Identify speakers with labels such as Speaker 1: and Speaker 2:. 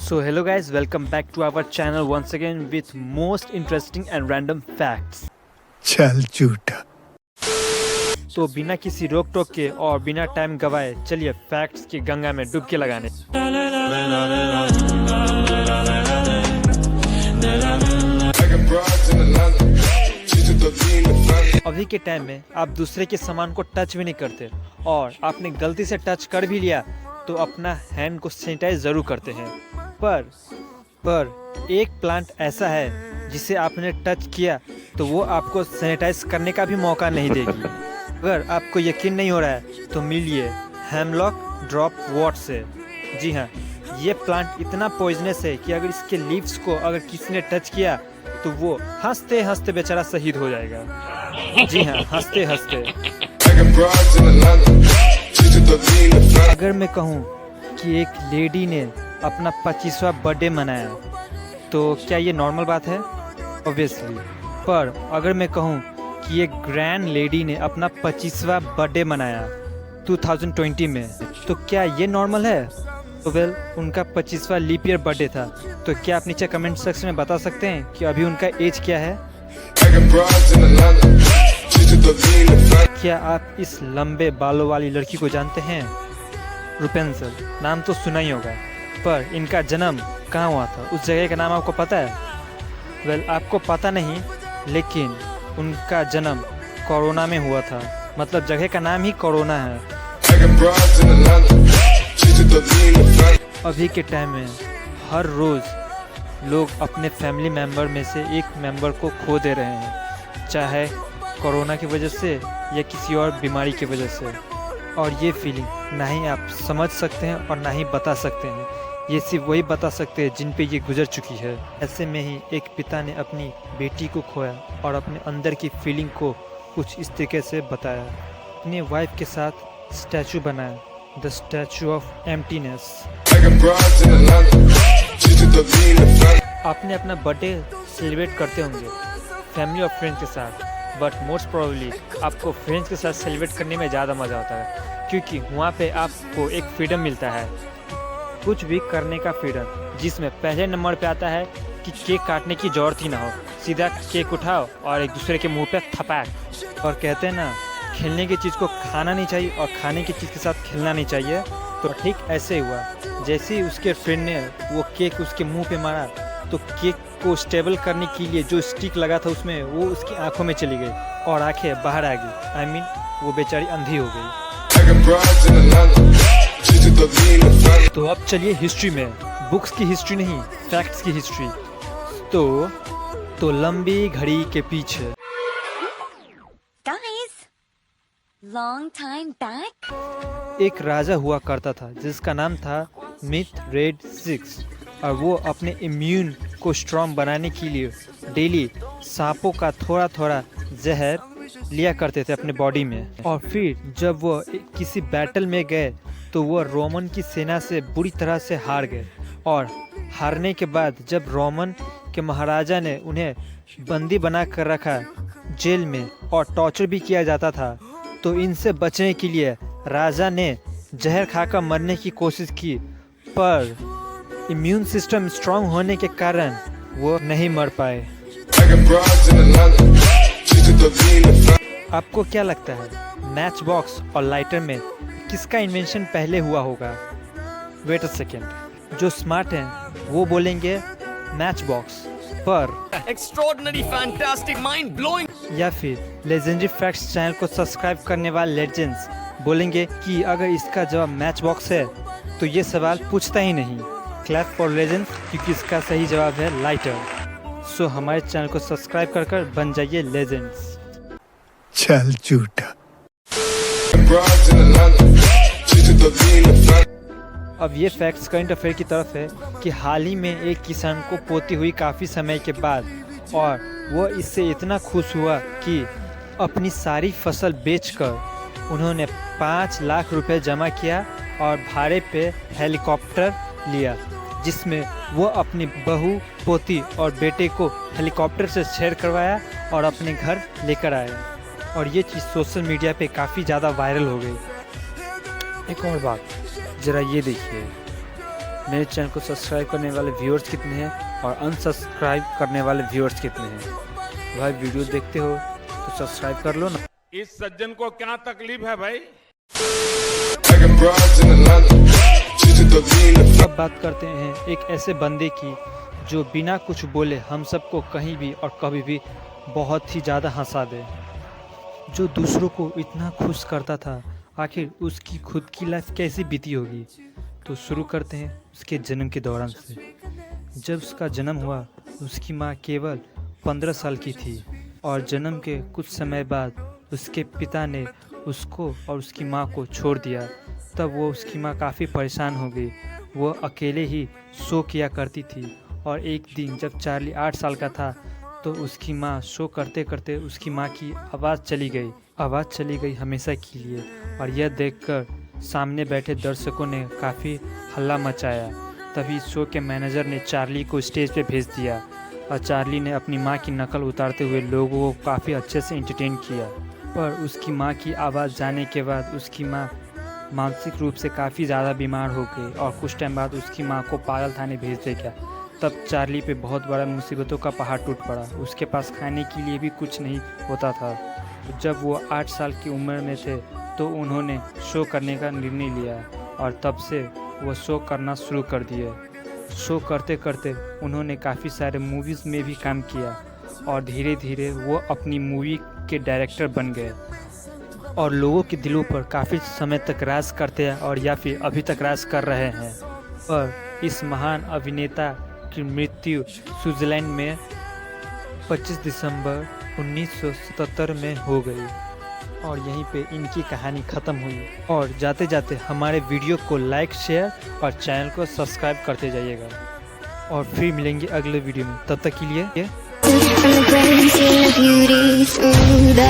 Speaker 1: So hello guys, welcome back to our channel once again with most interesting and random facts.
Speaker 2: चल झूठा।
Speaker 1: तो बिना किसी रोक टोक के और बिना टाइम गवाए चलिए फैक्ट्स की गंगा में डुबकी लगाने। अभी के टाइम में आप दूसरे के सामान को टच भी नहीं करते और आपने गलती से टच कर भी लिया तो अपना हैंड को सैनिटाइज जरूर करते हैं। पर एक प्लांट ऐसा है जिसे आपने टच किया तो वो आपको सैनिटाइज करने का भी मौका नहीं देगी। अगर आपको यकीन नहीं हो रहा है तो मिलिए हेमलॉक ड्रॉप वॉट से। जी हाँ, ये प्लांट इतना पॉइजनस है कि अगर इसके लीव्स को अगर किसी ने टच किया तो वो हंसते हंसते बेचारा शहीद हो जाएगा। जी हाँ, हंसते हंसते। अगर मैं कहूँ कि एक लेडी ने अपना 25वां बर्थडे मनाया तो क्या ये नॉर्मल बात है? ऑब्वियसली। पर अगर मैं कहूँ कि एक ग्रैंड लेडी ने अपना 25वां बर्थडे मनाया 2020 में तो क्या ये नॉर्मल है? तो वेल, उनका 25वां लीप ईयर बर्थडे था। तो क्या आप नीचे कमेंट सेक्शन में बता सकते हैं कि अभी उनका एज क्या है? क्या आप इस लंबे बालों वाली लड़की को जानते हैं? रुपेंसल, नाम तो सुना ही होगा, पर इनका जन्म कहाँ हुआ था? उस जगह का नाम आपको पता है? वेल, आपको पता नहीं, लेकिन उनका जन्म कोरोना में हुआ था। मतलब जगह का नाम ही कोरोना है। अभी के टाइम में हर रोज़ लोग अपने फैमिली मेम्बर में से एक मेंबर को खो दे रहे हैं, चाहे कोरोना की वजह से या किसी और बीमारी की वजह से। और ये फीलिंग ना ही आप समझ सकते हैं और ना ही बता सकते हैं। ये सिर्फ वही बता सकते हैं जिन पे ये गुजर चुकी है। ऐसे में ही एक पिता ने अपनी बेटी को खोया और अपने अंदर की फीलिंग को कुछ इस तरीके से बताया। अपने वाइफ के साथ स्टैचू बनाया, द स्टैचू ऑफ एम्प्टीनेस। आपने अपना बर्थडे सेलिब्रेट करते होंगे फैमिली और फ्रेंड्स के साथ, बट मोस्ट प्रोबेबली आपको फ्रेंड्स के साथ सेलिब्रेट करने में ज़्यादा मज़ा आता है, क्योंकि वहाँ पे आपको एक फ्रीडम मिलता है, कुछ भी करने का फ्रीडम, जिसमें पहले नंबर पे आता है कि केक काटने की ज़रूरत ही ना हो, सीधा केक उठाओ और एक दूसरे के मुंह पे थपैक। और कहते हैं ना, खेलने की चीज़ को खाना नहीं चाहिए और खाने की चीज़ के साथ खेलना नहीं चाहिए। तो ठीक ऐसे ही हुआ। जैसे ही उसके फ्रेंड ने वो केक उसके मुंह पे मारा तो केक को स्टेबल करने के लिए जो स्टिक लगा था उसमें वो उसकी आंखों में चली गई और आंखें बाहर आ गई। आई मीन वो बेचारी अंधी हो गई। तो अब चलिए हिस्ट्री में, बुक्स की हिस्ट्री नहीं, फैक्ट्स की हिस्ट्री। तो लंबी घड़ी के पीछे
Speaker 3: Long time back?
Speaker 1: एक राजा हुआ करता था जिसका नाम था मिथरेड 6 और वो अपने इम्यून को स्ट्रॉन्ग बनाने के लिए डेली सांपों का थोड़ा थोड़ा जहर लिया करते थे अपने बॉडी में। और फिर जब वो किसी बैटल में गए तो वो रोमन की सेना से बुरी तरह से हार गए। और हारने के बाद जब रोमन के महाराजा ने उन्हें बंदी बना कर रखा जेल में और टॉर्चर भी किया जाता था, तो इनसे बचने के लिए राजा ने जहर खाकर मरने की कोशिश की, पर इम्यून सिस्टम स्ट्रांग होने के कारण वो नहीं मर पाए। आपको क्या लगता है, मैच बॉक्स और लाइटर में किसका इन्वेंशन पहले हुआ होगा? वेट अ सेकेंड, जो स्मार्ट हैं वो बोलेंगे मैच बॉक्स, पर
Speaker 4: Extraordinary, fantastic, mind blowing.
Speaker 1: या फिर लेजेंडरी फैक्ट्स चैनल को सब्सक्राइब करने वाले लेजेंड्स बोलेंगे कि अगर इसका जवाब मैच बॉक्स है तो ये सवाल पूछता ही नहीं। क्लैप फॉर लेजेंड्स, क्योंकि इसका सही जवाब है लाइटर। सो हमारे चैनल को सब्सक्राइब कर बन जाइए लेजेंड्स।
Speaker 2: चल झूठा।
Speaker 1: अब ये फैक्ट्स करंट अफेयर की तरफ है कि हाल ही में एक किसान को पोती हुई काफ़ी समय के बाद, और वो इससे इतना खुश हुआ कि अपनी सारी फसल बेचकर उन्होंने 5 लाख रुपए जमा किया और भाड़े पे हेलीकॉप्टर लिया, जिसमें वो अपनी बहू, पोती और बेटे को हेलीकॉप्टर से शेयर करवाया और अपने घर लेकर आया। और ये चीज़ सोशल मीडिया पे काफ़ी ज़्यादा वायरल हो गई। एक और बात, ज़रा ये देखिए, मेरे चैनल को सब्सक्राइब करने वाले व्यूअर्स कितने हैं और अनसब्सक्राइब करने वाले व्यूअर्स कितने हैं। भाई वीडियो देखते हो तो सब्सक्राइब कर लो ना।
Speaker 5: इस सज्जन को क्या तकलीफ है भाई?
Speaker 1: अब बात करते हैं एक ऐसे बंदे की जो बिना कुछ बोले हम सबको कहीं भी और कभी भी बहुत ही ज़्यादा हंसा दे, जो दूसरों को इतना खुश करता था। आखिर उसकी खुद की लाइफ कैसी बीती होगी। तो शुरू करते हैं उसके जन्म के दौरान से। जब उसका जन्म हुआ उसकी माँ केवल 15 साल की थी और जन्म के कुछ समय बाद उसके पिता ने उसको और उसकी माँ को छोड़ दिया। तब वो उसकी माँ काफ़ी परेशान हो गई। वो अकेले ही शो किया करती थी और एक दिन जब चार्ली 8 साल का था तो उसकी माँ शो करते करते उसकी माँ की आवाज़ चली गई हमेशा के लिए। और यह देखकर सामने बैठे दर्शकों ने काफ़ी हल्ला मचाया। तभी शो के मैनेजर ने चार्ली को स्टेज पे भेज दिया और चार्ली ने अपनी माँ की नकल उतारते हुए लोगों को काफ़ी अच्छे से एंटरटेन किया। पर उसकी माँ की आवाज़ जाने के बाद उसकी माँ मानसिक रूप से काफ़ी ज़्यादा बीमार हो गई और कुछ टाइम बाद उसकी माँ को पागल खाने भेज दिया गया। तब चार्ली पे बहुत बड़ा मुसीबतों का पहाड़ टूट पड़ा। उसके पास खाने के लिए भी कुछ नहीं होता था। जब वो 8 साल की उम्र में थे तो उन्होंने शो करने का निर्णय लिया और तब से वो शो करना शुरू कर दिए। शो करते करते उन्होंने काफ़ी सारे मूवीज़ में भी काम किया और धीरे धीरे वो अपनी मूवी के डायरेक्टर बन गए और लोगों के दिलों पर काफ़ी समय तक राज करते हैं और या फिर अभी तक राज कर रहे हैं। पर इस महान अभिनेता की मृत्यु स्विट्ज़रलैंड में 25 दिसंबर 1977 में हो गई और यहीं पे इनकी कहानी ख़त्म हुई। और जाते जाते हमारे वीडियो को लाइक, शेयर और चैनल को सब्सक्राइब करते जाइएगा और फिर मिलेंगे अगले वीडियो में। तब तक के लिए
Speaker 6: From the crazy beauty through the